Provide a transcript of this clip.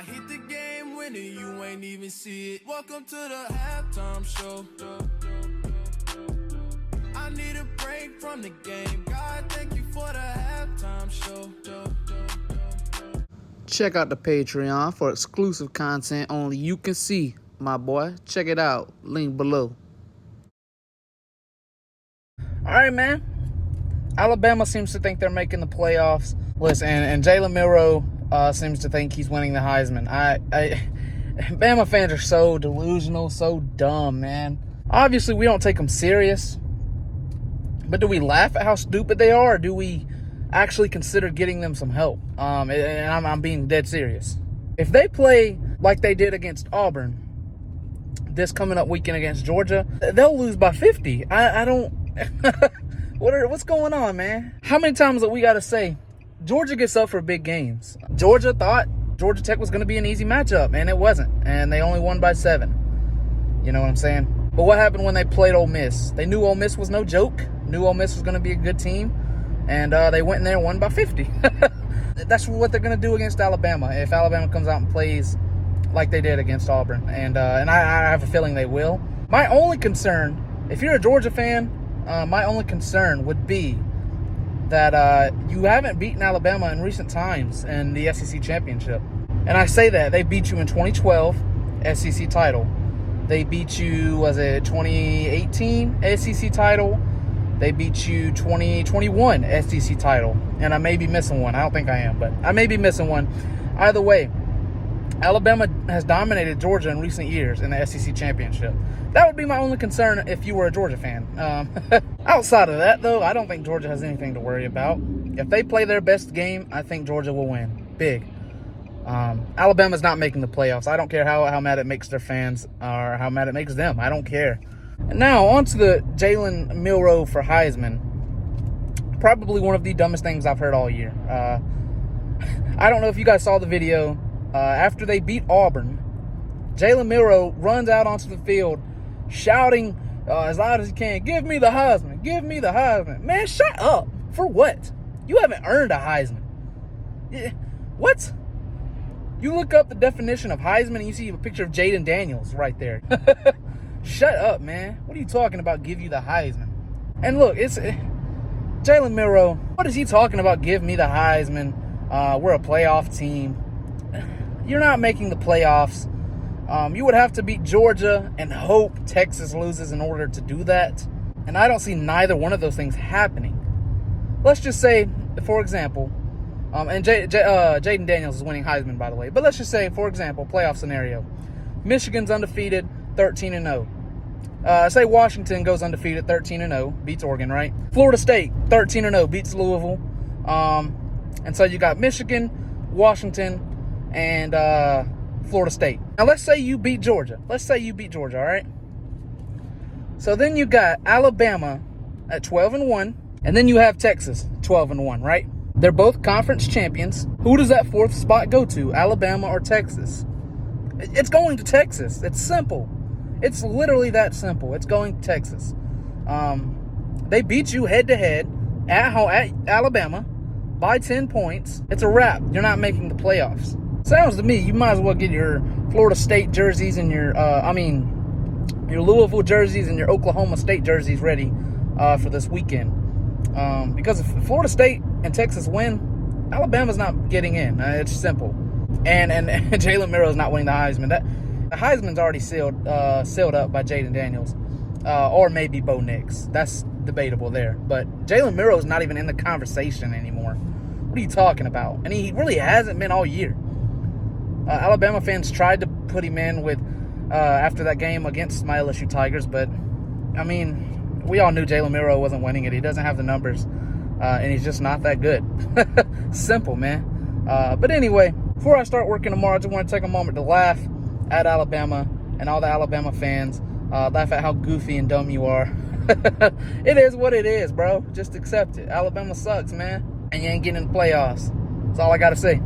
I hit the game winner, you ain't even see it. Welcome to the halftime show. I need a break from the game. God, thank you for the halftime show. Check out the Patreon for exclusive content only you can see, my boy. Check it out. Link below. All right, man. Alabama seems to think they're making the playoffs. Listen, and Jaylen Milroe seems to think he's winning the Heisman. Bama fans are so delusional, so dumb, man. Obviously, we don't take them serious. But do we laugh at how stupid they are, or do we actually consider getting them some help? And I'm being dead serious. If they play like they did against Auburn this coming up weekend against Georgia, they'll lose by 50. I don't... What's going on, man? How many times that we got to say Georgia gets up for big games? Georgia thought Georgia Tech was going to be an easy matchup, and it wasn't. And they only won by 7. You know what I'm saying? But what happened when they played Ole Miss? They knew Ole Miss was no joke. Knew Ole Miss was going to be a good team. And they went in there and won by 50. That's what they're going to do against Alabama if Alabama comes out and plays like they did against Auburn. And I have a feeling they will. My only concern, if you're a Georgia fan, my only concern would be that you haven't beaten Alabama in recent times in the SEC championship. And I say that. They beat you in 2012 SEC title. They beat you, was it 2018 SEC title? They beat you 2021 SEC title. And I may be missing one. I don't think I am, but I may be missing one. Either way, Alabama has dominated Georgia in recent years in the SEC championship. That would be my only concern if you were a Georgia fan. Outside of that, though, I don't think Georgia has anything to worry about. If they play their best game, I think Georgia will win. Big. Alabama's not making the playoffs. I don't care how mad it makes their fans or how mad it makes them. I don't care. And now, on to the Jaylen Milroe for Heisman. Probably one of the dumbest things I've heard all year. I don't know if you guys saw the video. After they beat Auburn, Jaylen Milroe runs out onto the field shouting as loud as he can, "Give me the Heisman! Give me the Heisman!" Man, shut up. For what? You haven't earned a Heisman. What? You look up the definition of Heisman and you see a picture of Jayden Daniels right there. Shut up, man. What are you talking about, give you the Heisman? And look, it's Jaylen Milroe. What is he talking about, give me the Heisman? We're a playoff team. You're not making the playoffs. You would have to beat Georgia and hope Texas loses in order to do that. And I don't see neither one of those things happening. Let's just say, for example, and Jayden Daniels is winning Heisman, by the way. But let's just say, for example, playoff scenario. Michigan's undefeated, 13-0. Say Washington goes undefeated, 13-0, beats Oregon, right? Florida State, 13-0, beats Louisville. And so you got Michigan, Washington, and Florida State. Now, let's say you beat Georgia. All right? So then you got Alabama at 12-1, and then you have Texas, 12-1, right? They're both conference champions. Who does that fourth spot go to, Alabama or Texas? It's going to Texas. It's simple. It's literally that simple. It's going to Texas. They beat you head-to-head at Alabama by 10 points. It's a wrap. You're not making the playoffs. Sounds to me you might as well get your Florida State jerseys and your Louisville jerseys and your Oklahoma State jerseys ready for this weekend. Because if Florida State and Texas win, Alabama's not getting in. It's simple. And Jaylen Milroe is not winning the Heisman. The Heisman's already sealed up by Jayden Daniels, or maybe Bo Nix. That's debatable there. But Jaylen Milroe is not even in the conversation anymore. What are you talking about? And he really hasn't been all year. Alabama fans tried to put him in with after that game against my LSU Tigers, but I mean, we all knew Jaylen Milroe wasn't winning it. He doesn't have the numbers, and he's just not that good. Simple, man. But anyway, before I start working tomorrow, I just want to take a moment to laugh at Alabama and all the Alabama fans. Laugh at how goofy and dumb you are. It is what it is, bro. Just accept it. Alabama sucks, man. And you ain't getting in the playoffs. That's all I got to say.